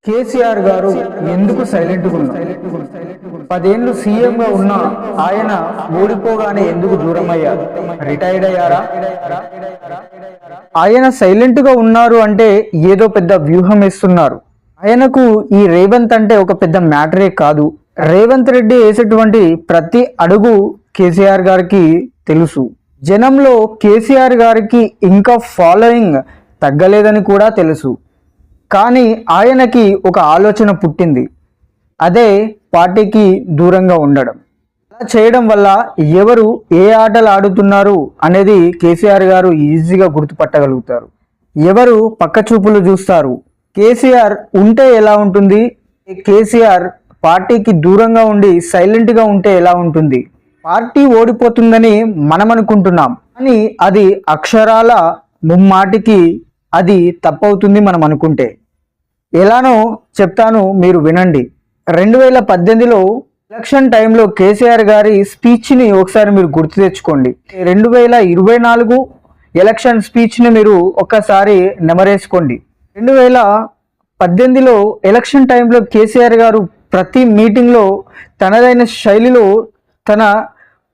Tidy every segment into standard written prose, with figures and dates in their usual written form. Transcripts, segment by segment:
కేసీఆర్ గారు ఎందుకు సైలెంట్గా ఉన్నారు? 10 ఏళ్ళు సీఎంగా ఉన్న ఆయన ఓడిపోగానే ఎందుకు దూరం అయ్యారు? రిటైర్డ్ అయ్యారా? ఆయన సైలెంట్గా ఉన్నారు అంటే ఏదో పెద్ద వ్యూహం వేస్తున్నారు. ఆయనకు ఈ రేవంత్ అంటే ఒక పెద్ద మ్యాటరే కాదు. రేవంత్ రెడ్డి వేసేటువంటి ప్రతి అడుగు కేసీఆర్ గారికి తెలుసు. జనంలో కేసీఆర్ గారికి ఇంకా ఫాలోయింగ్ తగ్గలేదని కూడా తెలుసు. కానీ ఆయనకి ఒక ఆలోచన పుట్టింది, అదే పార్టీకి దూరంగా ఉండడం. అలా చేయడం వల్ల ఎవరు ఏ ఆటలు ఆడుతున్నారు అనేది కేసీఆర్ గారు ఈజీగా గుర్తుపట్టగలుగుతారు. ఎవరు పక్క చూపులు చూస్తారు. కేసీఆర్ ఉంటే ఎలా ఉంటుంది, కేసీఆర్ పార్టీకి దూరంగా ఉండి సైలెంట్గా ఉంటే ఎలా ఉంటుంది. పార్టీ ఓడిపోతుందని మనం అనుకుంటున్నాం, కానీ అది అక్షరాల ముమ్మాటికి అది తప్పవుతుంది మనం అనుకుంటే. ఎలానో చెప్తాను, మీరు వినండి. 2018లో ఎలక్షన్ టైంలో కేసీఆర్ గారి స్పీచ్ని ఒకసారి మీరు గుర్తు తెచ్చుకోండి. 2024 ఎలక్షన్ స్పీచ్ని మీరు ఒక్కసారి నెమరేసుకోండి. 2018లో ఎలక్షన్ టైంలో కేసీఆర్ గారు ప్రతి మీటింగ్లో తనదైన శైలిలో తన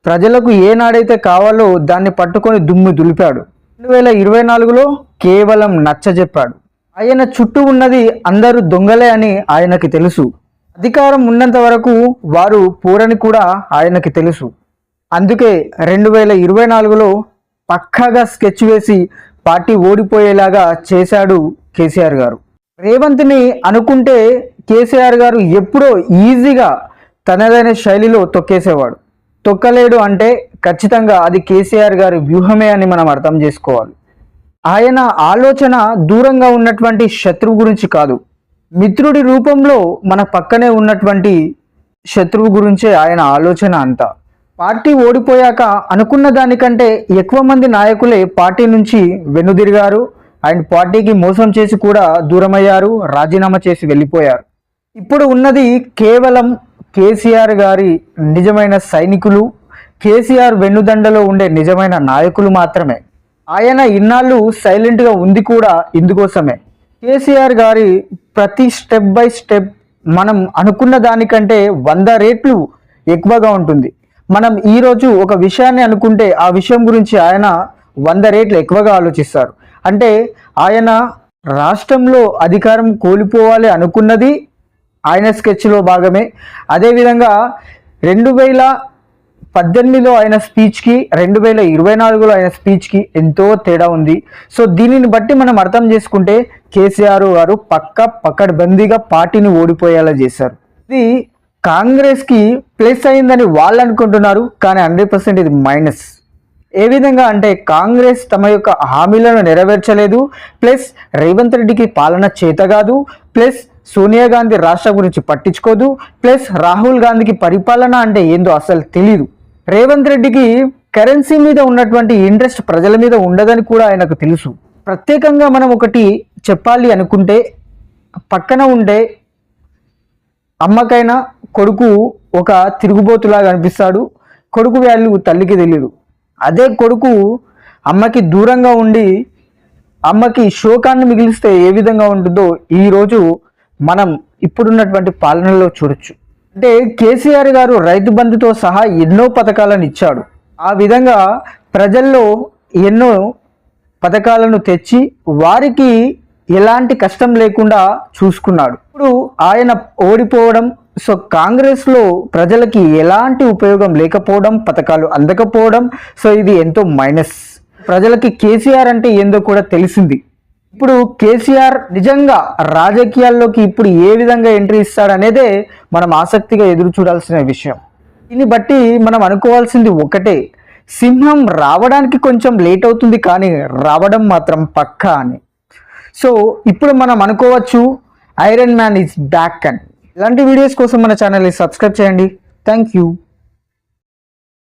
ప్రజలకు ఏనాడైతే కావాలో దాన్ని పట్టుకొని దుమ్ము దులిపాడు. 2024లో కేవలం నచ్చజెప్పాడు. ఆయన చుట్టూ ఉన్నది అందరూ దొంగలే అని ఆయనకి తెలుసు. అధికారం ఉన్నంత వరకు వారు పోరని కూడా ఆయనకి తెలుసు. అందుకే 2024లో పక్కాగా స్కెచ్ వేసి పార్టీ ఓడిపోయేలాగా చేశాడు కేసీఆర్ గారు. రేవంత్ని అనుకుంటే కేసీఆర్ గారు ఎప్పుడో ఈజీగా తనదైన శైలిలో తొక్కేసేవాడు. తొక్కలేడు అంటే ఖచ్చితంగా అది కేసీఆర్ గారి వ్యూహమే అని మనం అర్థం చేసుకోవాలి. ఆయన ఆలోచన దూరంగా ఉన్నటువంటి శత్రువు గురించి కాదు, మిత్రుడి రూపంలో మన పక్కనే ఉన్నటువంటి శత్రువు గురించే ఆయన ఆలోచన అంతా. పార్టీ ఓడిపోయాక అనుకున్న దానికంటే ఎక్కువ మంది నాయకులే పార్టీ నుంచి వెనుదిరిగారు. ఆయన పార్టీకి మోసం చేసి కూడా దూరమయ్యారు, రాజీనామా చేసి వెళ్ళిపోయారు. ఇప్పుడు ఉన్నది కేవలం కేసీఆర్ గారి నిజమైన సైనికులు, కేసీఆర్ వెన్నుదండలో ఉండే నిజమైన నాయకులు మాత్రమే. ఆయన ఇన్నాళ్ళు సైలెంట్గా ఉంది కూడా ఇందుకోసమే. కేసీఆర్ గారి ప్రతి స్టెప్ బై స్టెప్ మనం అనుకున్న దానికంటే 100 రెట్లు ఎక్కువగా ఉంటుంది. మనం ఈరోజు ఒక విషయాన్ని అనుకుంటే ఆ విషయం గురించి ఆయన 100 రెట్లు ఎక్కువగా ఆలోచిస్తారు. అంటే ఆయన రాష్ట్రంలో అధికారం కోల్పోవాలి అనుకున్నది ఆయన స్కెచ్లో భాగమే. అదేవిధంగా 2018లో ఆయన స్పీచ్కి 2024లో ఆయన స్పీచ్కి ఎంతో తేడా ఉంది. సో దీనిని బట్టి మనం అర్థం చేసుకుంటే కేసీఆర్ గారు పక్కడబందీగా పార్టీని ఓడిపోయేలా చేశారు. ఇది కాంగ్రెస్కి ప్లస్ అయిందని వాళ్ళు అనుకుంటున్నారు, కానీ 100% ఇది మైనస్. ఏ విధంగా అంటే కాంగ్రెస్ తమ యొక్క హామీలను నెరవేర్చలేదు, ప్లస్ రేవంత్ రెడ్డికి పాలన చేతగాదు, ప్లస్ సోనియా గాంధీ రాష్ట్ర గురించి పట్టించుకోదు, ప్లస్ రాహుల్ గాంధీకి పరిపాలన అంటే ఏందో అసలు తెలీదు. రేవంత్ రెడ్డికి కరెన్సీ మీద ఉన్నటువంటి ఇంట్రెస్ట్ ప్రజల మీద ఉండదని కూడా ఆయనకు తెలుసు. ప్రత్యేకంగా మనం ఒకటి చెప్పాలి అనుకుంటే, పక్కన ఉండే అమ్మకైనా కొడుకు ఒక తిరుగుబోతులాగా అనిపిస్తాడు. కొడుకు వాల్యూ తల్లికి తెలియదు. అదే కొడుకు అమ్మకి దూరంగా ఉండి అమ్మకి శోకాన్ని మిగిలిస్తే ఏ విధంగా ఉంటుందో ఈరోజు మనం ఇప్పుడున్నటువంటి పాలనలో చూడొచ్చు. అంటే కేసీఆర్ గారు రైతు బంధుతో సహా ఎన్నో పథకాలను ఇచ్చాడు. ఆ విధంగా ప్రజల్లో ఎన్నో పథకాలను తెచ్చి వారికి ఎలాంటి కష్టం లేకుండా చూసుకున్నాడు. ఇప్పుడు ఆయన ఓడిపోవడం, సో కాంగ్రెస్లో ప్రజలకి ఎలాంటి ఉపయోగం లేకపోవడం, పథకాలు అందకపోవడం, సో ఇది ఎంతో మైనస్. ప్రజలకి కేసీఆర్ అంటే ఏందో కూడా తెలిసింది. ఇప్పుడు కేసీఆర్ నిజంగా రాజకీయాల్లోకి ఇప్పుడు ఏ విధంగా ఎంట్రీ ఇస్తాడనేదే మనం ఆసక్తిగా ఎదురు చూడాల్సిన విషయం. దీన్ని బట్టి మనం అనుకోవాల్సింది ఒకటే, సింహం రావడానికి కొంచెం లేట్ అవుతుంది కానీ రావడం మాత్రం పక్కా అని. సో ఇప్పుడు మనం అనుకోవచ్చు ఐరన్ మ్యాన్ ఈజ్ బ్యాక్ అని. ఇలాంటి వీడియోస్ కోసం మన ఛానల్ని సబ్స్క్రైబ్ చేయండి. Thank you.